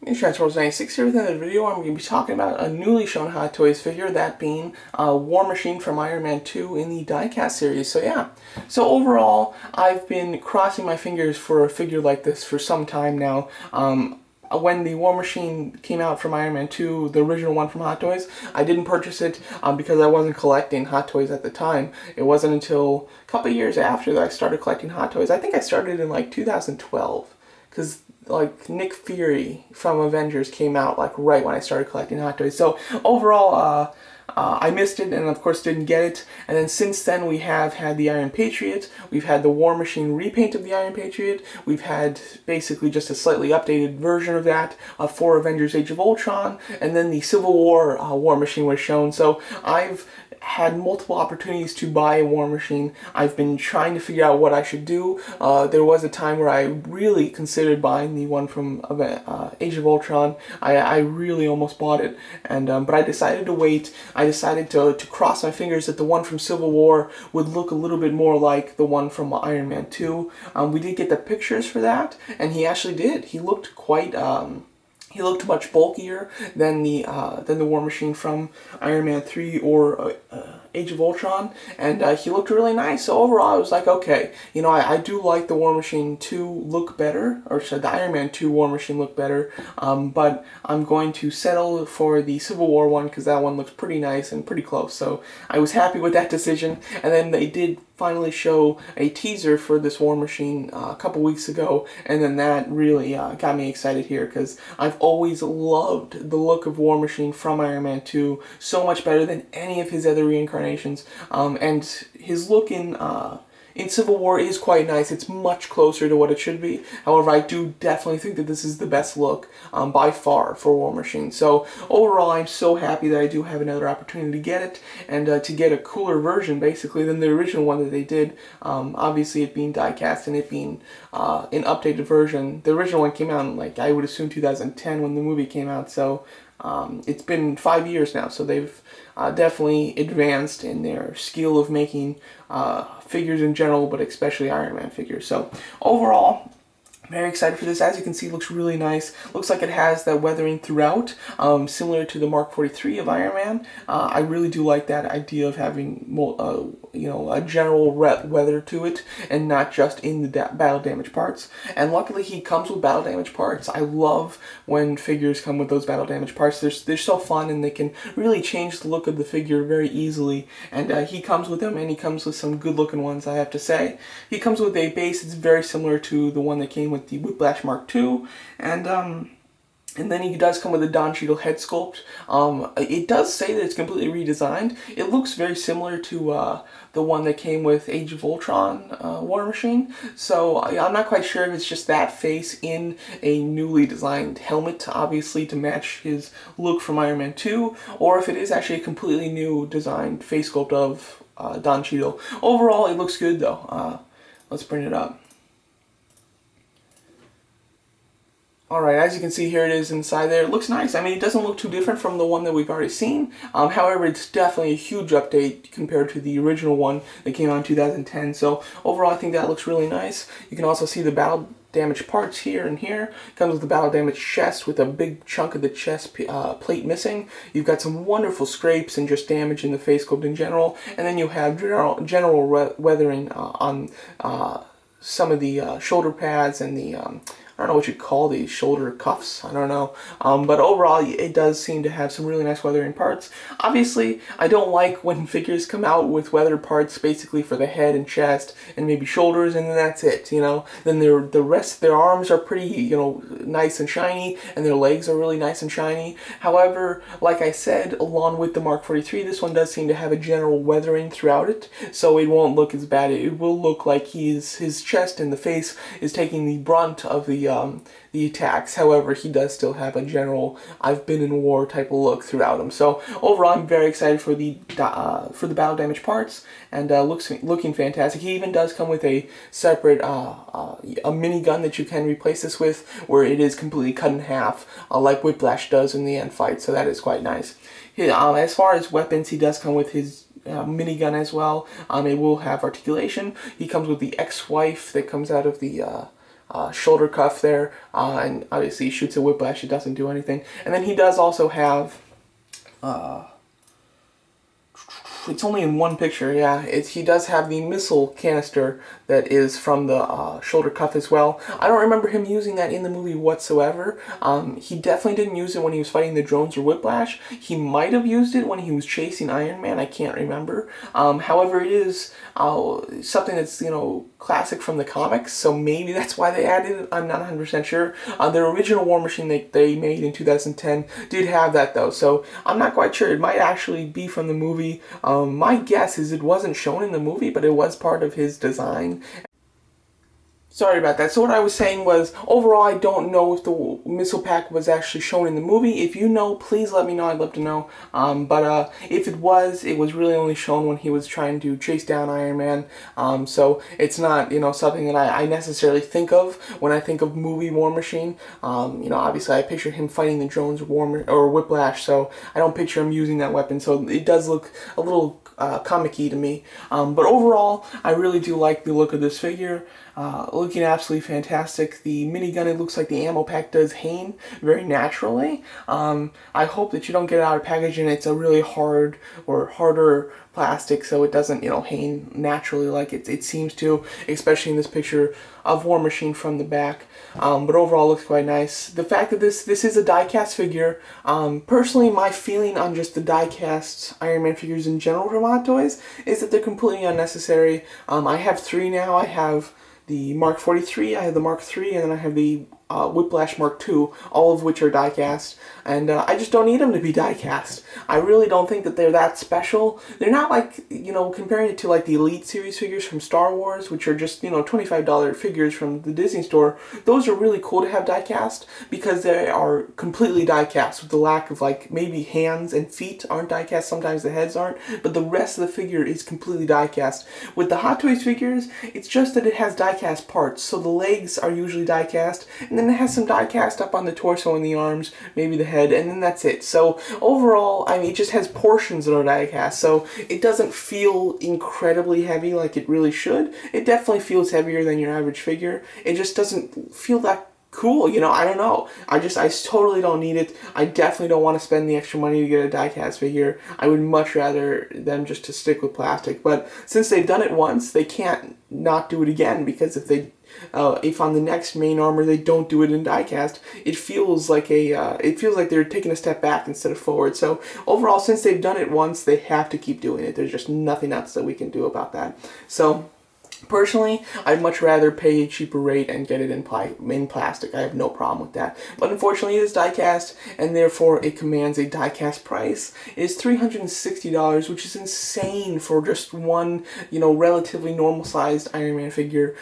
Hey, Transformers 96 here with another video. I'm going to be talking about a newly shown Hot Toys figure, that being War Machine from Iron Man 2 in the diecast series. So yeah, so overall, I've been crossing my fingers for a figure like this for some time now. When the War Machine came out from Iron Man 2, the original one from Hot Toys, I didn't purchase it because I wasn't collecting Hot Toys at the time. It wasn't until a couple of years after that I started collecting Hot Toys. I think I started in like 2012. Because like Nick Fury from Avengers came out like right when I started collecting Hot Toys. So overall, I missed it and of course didn't get it. And then since then we have had the Iron Patriot, we've had the War Machine repaint of the Iron Patriot, we've had basically just a slightly updated version of that for Avengers Age of Ultron, and then the Civil War War Machine was shown. So I've had multiple opportunities to buy a War Machine. I've been trying to figure out what I should do. There was a time where I really considered buying the one from Age of Ultron. I really almost bought it, and but I decided to wait. I decided to cross my fingers that the one from Civil War would look a little bit more like the one from Iron Man 2. We did get the pictures for that, and he actually did. He looked quite... he looked much bulkier than the War Machine from Iron Man 3 or Age of Ultron, and he looked really nice. So overall, I was like, okay, you know, I do like the War Machine 2 look better, or should the Iron Man 2 War Machine look better, but I'm going to settle for the Civil War one because that one looks pretty nice and pretty close. So I was happy with that decision, and then they did finally show a teaser for this War Machine a couple weeks ago, and then that really got me excited here because I've always loved the look of War Machine from Iron Man 2 so much better than any of his other reincarnations, and his look in Civil War is quite nice. It's much closer to what it should be. However, I do definitely think that this is the best look by far for War Machine. So overall, I'm so happy that I do have another opportunity to get it, and to get a cooler version, basically, than the original one that they did. Obviously, it being die-cast and it being an updated version. The original one came out in, like, I would assume 2010 when the movie came out, so it's been 5 years now, so they've definitely advanced in their skill of making figures in general, but especially Iron Man figures. So overall, very excited for this. As you can see, it looks really nice. Looks like it has that weathering throughout, similar to the Mark 43 of Iron Man. I really do like that idea of having you know, a general weather to it, and not just in the battle damage parts. And luckily, he comes with battle damage parts. I love when figures come with those battle damage parts. They're so fun, and they can really change the look of the figure very easily. And he comes with them, and he comes with some good-looking ones, I have to say. He comes with a base that's very similar to the one that came with the Whiplash Mark II, and then he does come with a Don Cheadle head sculpt. It does say that it's completely redesigned. It looks very similar to the one that came with Age of Ultron War Machine. So I'm not quite sure if it's just that face in a newly designed helmet, obviously to match his look from Iron Man 2, or if it is actually a completely new designed face sculpt of Don Cheadle. Overall, it looks good though. Let's bring it up. Alright, as you can see, here it is inside there. It looks nice. I mean, it doesn't look too different from the one that we've already seen. However, it's definitely a huge update compared to the original one that came out in 2010. So overall, I think that looks really nice. You can also see the battle damage parts here and here. It comes with the battle damage chest with a big chunk of the chest plate missing. You've got some wonderful scrapes and just damage in the face sculpt in general. And then you have general weathering on some of the shoulder pads and the I don't know what you call these, shoulder cuffs, I don't know. But overall, it does seem to have some really nice weathering parts. Obviously, I don't like when figures come out with weathered parts basically for the head and chest and maybe shoulders, and then that's it, you know. Then the rest, their arms are pretty, you know, nice and shiny, and their legs are really nice and shiny. However, like I said, along with the Mark 43, this one does seem to have a general weathering throughout it, so it won't look as bad. It will look like his chest and the face is taking the brunt of the attacks. However, he does still have a general I've been in war type of look throughout him. So overall, I'm very excited for the battle damage parts, and looking fantastic. He even does come with a separate a minigun that you can replace this with, where it is completely cut in half, like Whiplash does in the end fight. So that is quite nice. As far as weapons, he does come with his minigun as well. It will have articulation. He comes with the ex-wife that comes out of the shoulder cuff there, and obviously he shoots a whiplash, it doesn't do anything. And then he does also have, it's only in one picture, yeah. He does have the missile canister that is from the shoulder cuff as well. I don't remember him using that in the movie whatsoever. He definitely didn't use it when he was fighting the drones or Whiplash. He might have used it when he was chasing Iron Man. I can't remember. However, it is something that's, you know, classic from the comics, so maybe that's why they added it. I'm not 100% sure. Their original War Machine they made in 2010 did have that though, so I'm not quite sure. It might actually be from the movie. My guess is it wasn't shown in the movie, but it was part of his design. Sorry about that. So what I was saying was, overall, I don't know if the missile pack was actually shown in the movie. If you know, please let me know. I'd love to know. But if it was really only shown when he was trying to chase down Iron Man. So it's not, you know, something that I necessarily think of when I think of movie War Machine. You know, obviously I picture him fighting the drones or Whiplash, so I don't picture him using that weapon. So it does look a little comic-y to me. But overall, I really do like the look of this figure. Looking absolutely fantastic. The minigun, it looks like the ammo pack does hang very naturally. I hope that you don't get it out of package and it's a really hard or harder plastic, so it doesn't, you know, hang naturally like it seems to, especially in this picture of War Machine from the back. But overall, looks quite nice. The fact that this is a die-cast figure, personally, my feeling on just the die-cast Iron Man figures in general from Hot Toys is that they're completely unnecessary. I have 3 now. I have the Mark 43, I have the Mark 3, and then I have the Whiplash Mark 2, all of which are die-cast, and I just don't need them to be die-cast. I really don't think that they're that special. They're not like, you know, comparing it to like the Elite Series figures from Star Wars, which are just, you know, $25 figures from the Disney store. Those are really cool to have die-cast because they are completely die-cast with the lack of, like, maybe hands and feet aren't die-cast, sometimes the heads aren't, but the rest of the figure is completely die-cast. With the Hot Toys figures, it's just that it has die-cast parts, so the legs are usually die-cast, and then it has some die-cast up on the torso and the arms, maybe the head, and then that's it. So overall, I mean, it just has portions that are die-cast, so it doesn't feel incredibly heavy like it really should. It definitely feels heavier than your average figure. It just doesn't feel that cool, you know, I don't know. I totally don't need it. I definitely don't want to spend the extra money to get a die-cast figure. I would much rather them just to stick with plastic. But since they've done it once, they can't not do it again, because if on the next main armor they don't do it in die-cast, it feels like they're taking a step back instead of forward. So overall, since they've done it once, they have to keep doing it. There's just nothing else that we can do about that. So personally, I'd much rather pay a cheaper rate and get it in plastic. I have no problem with that. But unfortunately, it is die-cast, and therefore it commands a die-cast price. It is $360, which is insane for just one, you know, relatively normal-sized Iron Man figure.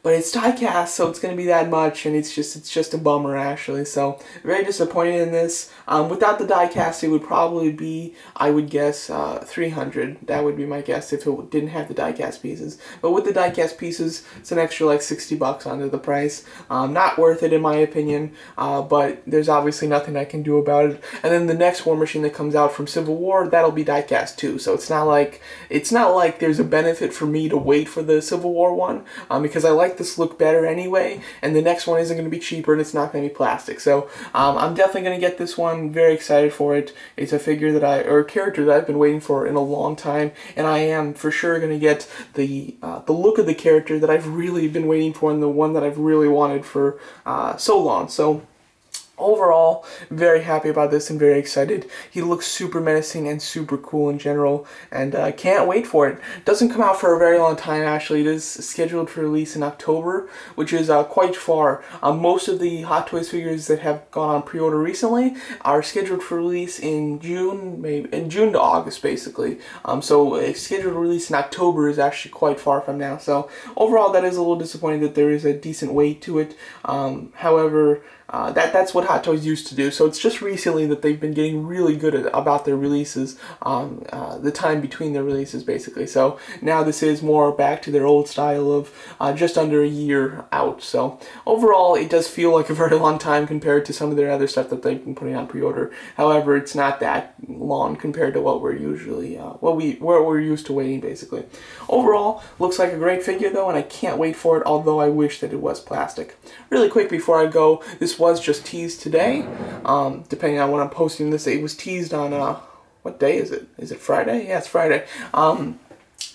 But it's die-cast, so it's going to be that much, and it's just a bummer, actually. So, very disappointed in this. Without the die-cast, it would probably be, I would guess, $300. That would be my guess if it didn't have the die-cast pieces. But with the die-cast pieces, it's an extra, like, $60 under the price. Not worth it, in my opinion, but there's obviously nothing I can do about it. And then the next War Machine that comes out from Civil War, that'll be die-cast, too. So, it's not like there's a benefit for me to wait for the Civil War one, because I like this look better anyway, and the next one isn't going to be cheaper, and it's not going to be plastic. So I'm definitely going to get this one. Very excited for it. It's a figure or a character that I've been waiting for in a long time, and I am for sure going to get the look of the character that I've really been waiting for, and the one that I've really wanted for so long. So overall, very happy about this and very excited. He looks super menacing and super cool in general, and can't wait for it. Doesn't come out for a very long time, actually. It is scheduled for release in October, which is quite far. Most of the Hot Toys figures that have gone on pre-order recently are scheduled for release in June, maybe in June to August, basically. So a scheduled release in October is actually quite far from now. So overall, that is a little disappointing that there is a decent wait to it. However, that's what Hot Toys used to do. So it's just recently that they've been getting really good about their releases, the time between their releases, basically. So now this is more back to their old style of just under a year out. So overall, it does feel like a very long time compared to some of their other stuff that they've been putting on pre-order. However, it's not that long compared to what we're usually, what we're used to waiting, basically. Overall, looks like a great figure though, and I can't wait for it, although I wish that it was plastic. Really quick before I go, this was just teased today. Depending on when I'm posting this, it was teased on, what day is it? Is it Friday? Yeah, it's Friday.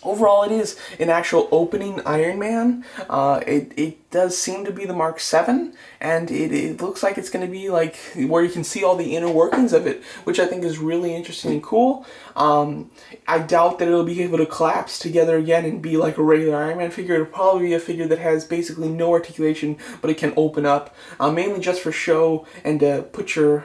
Overall, it is an actual opening Iron Man. It does seem to be the Mark 7, and it looks like it's going to be like where you can see all the inner workings of it, which I think is really interesting and cool. I doubt that it'll be able to collapse together again and be like a regular Iron Man figure. It'll probably be a figure that has basically no articulation, but it can open up, mainly just for show and to put your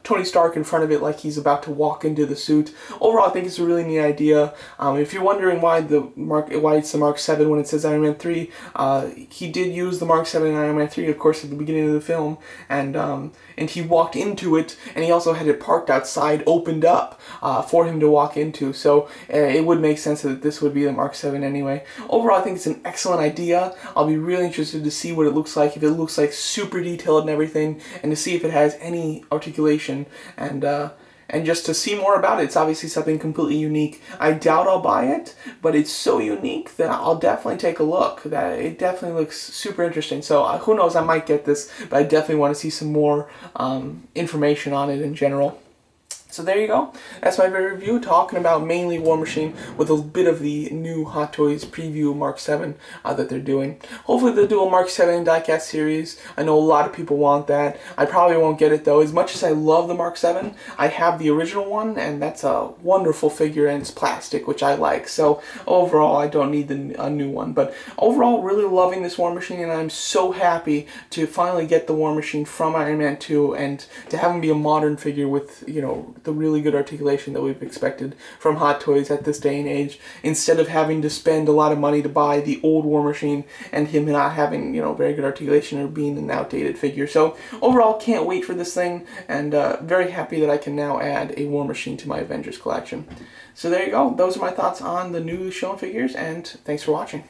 Tony Stark in front of it like he's about to walk into the suit. Overall, I think it's a really neat idea. If you're wondering why it's the Mark 7 when it says Iron Man 3, he did use the Mark 7 in Iron Man 3, of course, at the beginning of the film, and he walked into it, and he also had it parked outside, opened up for him to walk into. So it would make sense that this would be the Mark 7 anyway. Overall, I think it's an excellent idea. I'll be really interested to see what it looks like, if it looks like super detailed and everything, and to see if it has any articulation, and just to see more about it. It's obviously something completely unique. I doubt I'll buy it, but it's so unique that I'll definitely take a look. That it definitely looks super interesting. So who knows, I might get this, but I definitely want to see some more information on it in general. So there you go. That's my very review, talking about mainly War Machine with a bit of the new Hot Toys preview Mark 7 that they're doing. Hopefully they'll do a Mark 7 diecast series. I know a lot of people want that. I probably won't get it though. As much as I love the Mark 7, I have the original one, and that's a wonderful figure, and it's plastic, which I like. So overall, I don't need a new one. But overall, really loving this War Machine, and I'm so happy to finally get the War Machine from Iron Man 2 and to have him be a modern figure with, you know, the really good articulation that we've expected from Hot Toys at this day and age, instead of having to spend a lot of money to buy the old War Machine and him not having, you know, very good articulation or being an outdated figure. So overall, can't wait for this thing, and very happy that I can now add a War Machine to my Avengers collection. So there you go. Those are my thoughts on the newly shown figures, and thanks for watching.